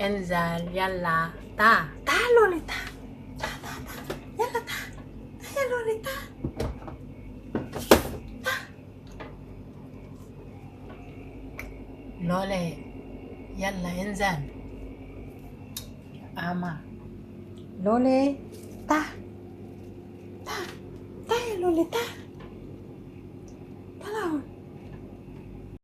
انزل يلا. تعال لولي تعال. يلا تعال يا لولي تعال. لولي يلا انزل. أما لولي تعال تعال يا لولي تعال. تعال